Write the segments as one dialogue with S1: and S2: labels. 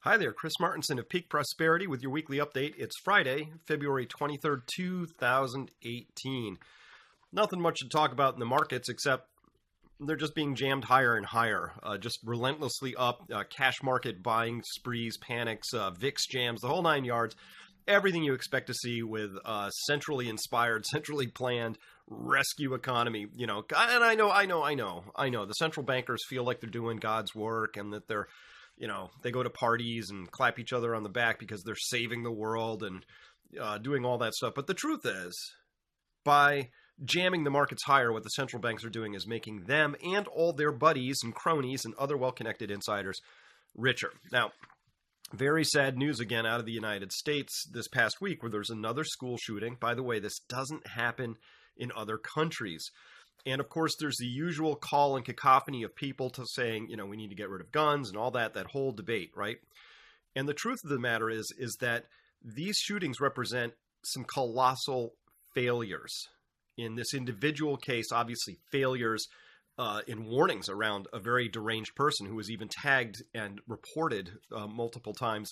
S1: Hi there, Chris Martinson of Peak Prosperity with your weekly update. It's Friday, February 23rd, 2018. Nothing much to talk about in the markets except they're just being jammed higher and higher, just relentlessly up. Cash market buying sprees, panics, VIX jams, the whole nine yards. Everything you expect to see with centrally inspired, centrally planned rescue economy. And I know. The central bankers feel like they're doing God's work and that they go to parties and clap each other on the back because they're saving the world and doing all that stuff. But the truth is, by jamming the markets higher, what the central banks are doing is making them and all their buddies and cronies and other well-connected insiders richer. Now, very sad news again out of the United States this past week where there's another school shooting. By the way, this doesn't happen in other countries. And of course, there's the usual call and cacophony of people to saying, we need to get rid of guns and all that whole debate, right? And the truth of the matter is that these shootings represent some colossal failures. In this individual case, obviously failures in warnings around a very deranged person who was even tagged and reported multiple times,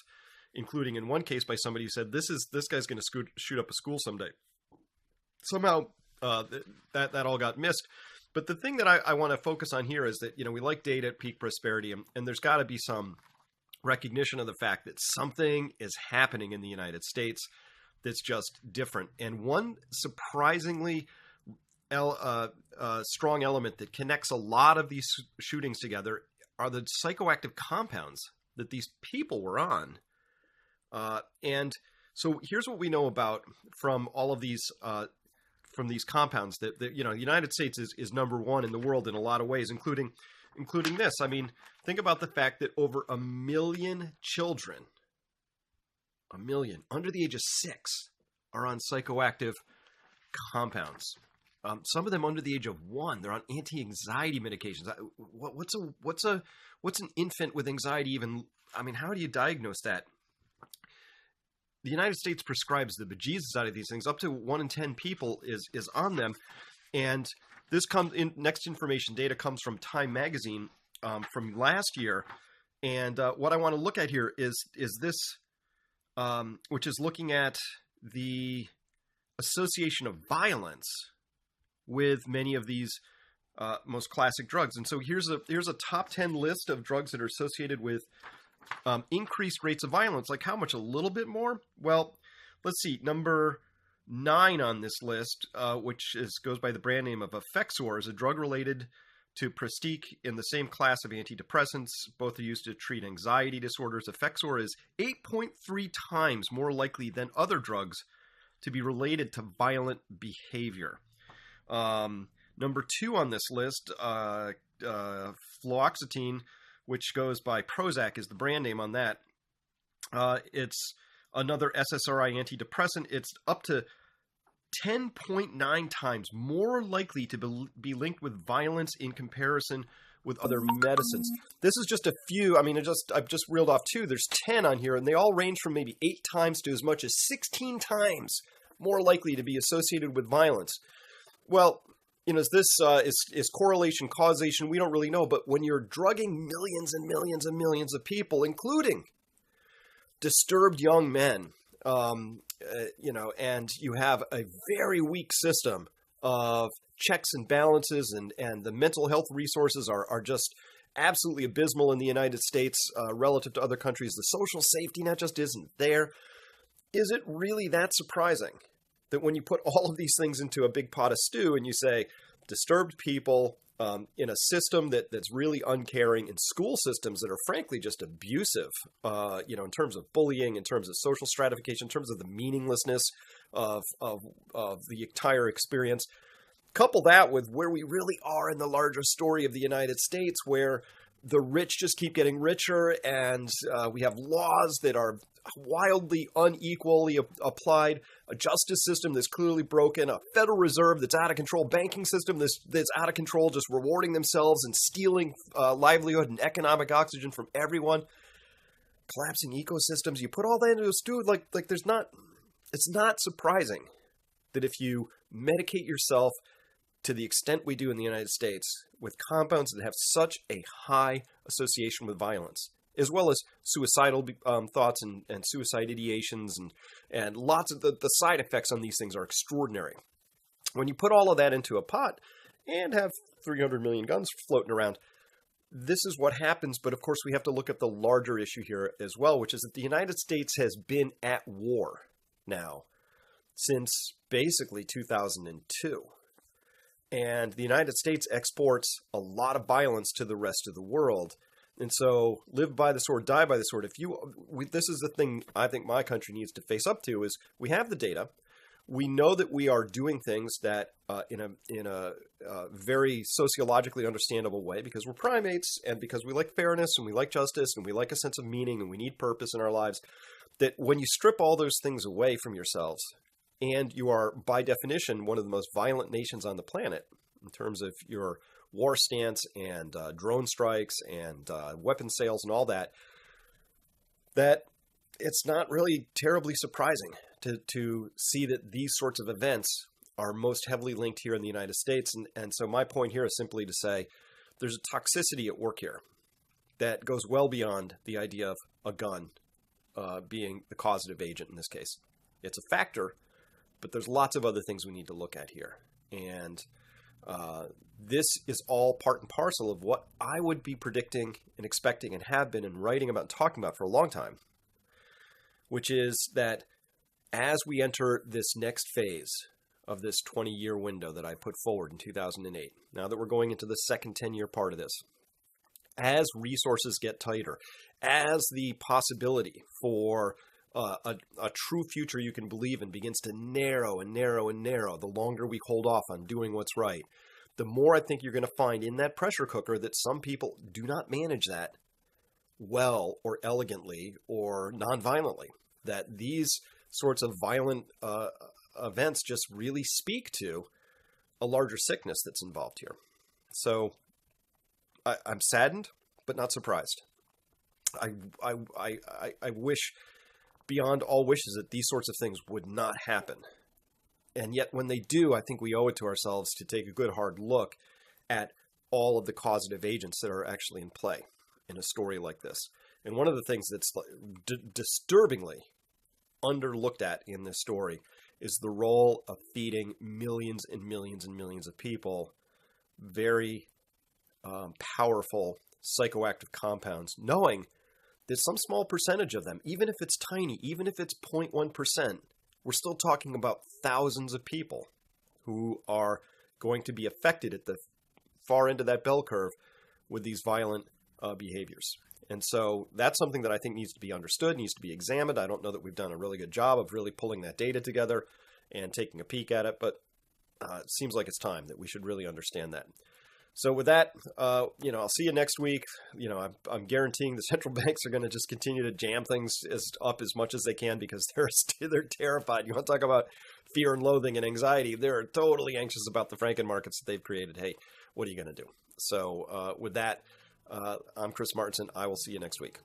S1: including in one case by somebody who said, this guy's going to shoot up a school someday. Somehow that all got missed. But the thing that I want to focus on here is that, we like data at Peak Prosperity, and there's got to be some recognition of the fact that something is happening in the United States that's just different. And one surprisingly strong element that connects a lot of these shootings together are the psychoactive compounds that these people were on. And so here's what we know about from all of these from these compounds that the United States is number one in the world in a lot of ways, including this. I mean, think about the fact that over 1 million children, 1 million under the age of 6, are on psychoactive compounds. Some of them under the age of 1, they're on anti-anxiety medications. What's an infant with anxiety even? I mean, how do you diagnose that? The United States prescribes the bejesus out of these things. Up to 1 in 10 people is on them. And this comes in next information data comes from Time Magazine from last year. And what I want to look at here is this, which is looking at the association of violence with many of these most classic drugs. And so here's a top 10 list of drugs that are associated with increased rates of violence. Like how much? A little bit more? Well, let's see. Number 9 on this list, which goes by the brand name of Effexor, is a drug related to Pristiq in the same class of antidepressants. Both are used to treat anxiety disorders. Effexor is 8.3 times more likely than other drugs to be related to violent behavior. Number 2 on this list, fluoxetine, which goes by Prozac, is the brand name on that. It's another SSRI antidepressant. It's up to 10.9 times more likely to be linked with violence in comparison with other medicines. This is just a few. I mean, I've just reeled off 2. There's 10 on here, and they all range from maybe 8 times to as much as 16 times more likely to be associated with violence. Well, is this is correlation, causation? We don't really know. But when you're drugging millions and millions and millions of people, including disturbed young men, and you have a very weak system of checks and balances, and the mental health resources are just absolutely abysmal in the United States relative to other countries. The social safety net just isn't there. Is it really that surprising that when you put all of these things into a big pot of stew and you say disturbed people in a system that's really uncaring, in school systems that are frankly just abusive, in terms of bullying, in terms of social stratification, in terms of the meaninglessness of the entire experience, couple that with where we really are in the larger story of the United States, where the rich just keep getting richer, and we have laws that are wildly unequally applied, a justice system that's clearly broken, a Federal Reserve that's out of control, banking system that's out of control, just rewarding themselves and stealing livelihood and economic oxygen from everyone, collapsing ecosystems. You put all that into a stew, like it's not surprising that if you medicate yourself to the extent we do in the United States with compounds that have such a high association with violence, as well as suicidal thoughts and suicide ideations, and lots of the side effects on these things are extraordinary. When you put all of that into a pot and have 300 million guns floating around, this is what happens. But of course, we have to look at the larger issue here as well, which is that the United States has been at war now since basically 2002. And the United States exports a lot of violence to the rest of the world. And so live by the sword, die by the sword. This is the thing I think my country needs to face up to, is we have the data. We know that we are doing things that in a very sociologically understandable way, because we're primates and because we like fairness and we like justice and we like a sense of meaning and we need purpose in our lives, that when you strip all those things away from yourselves, and you are, by definition, one of the most violent nations on the planet in terms of your war stance and drone strikes and weapon sales and all that, that it's not really terribly surprising to see that these sorts of events are most heavily linked here in the United States. And so my point here is simply to say there's a toxicity at work here that goes well beyond the idea of a gun being the causative agent in this case. It's a factor, but there's lots of other things we need to look at here. And this is all part and parcel of what I would be predicting and expecting and have been and writing about and talking about for a long time, which is that as we enter this next phase of this 20-year window that I put forward in 2008, now that we're going into the second 10-year part of this, as resources get tighter, as the possibility for a true future you can believe in begins to narrow and narrow and narrow, the longer we hold off on doing what's right, the more I think you're going to find in that pressure cooker that some people do not manage that well or elegantly or non-violently, that these sorts of violent events just really speak to a larger sickness that's involved here. So I'm saddened, but not surprised. I wish beyond all wishes that these sorts of things would not happen. And yet when they do, I think we owe it to ourselves to take a good hard look at all of the causative agents that are actually in play in a story like this. And one of the things that's disturbingly underlooked at in this story is the role of feeding millions and millions and millions of people very powerful psychoactive compounds, knowing that some small percentage of them, even if it's tiny, even if it's 0.1%, we're still talking about thousands of people who are going to be affected at the far end of that bell curve with these violent behaviors. And so that's something that I think needs to be understood, needs to be examined. I don't know that we've done a really good job of really pulling that data together and taking a peek at it, but it seems like it's time that we should really understand that. So with that, I'll see you next week. I'm guaranteeing the central banks are going to just continue to jam things up as much as they can because they're terrified. You want to talk about fear and loathing and anxiety? They're totally anxious about the Franken markets that they've created. Hey, what are you going to do? So with that, I'm Chris Martenson. I will see you next week.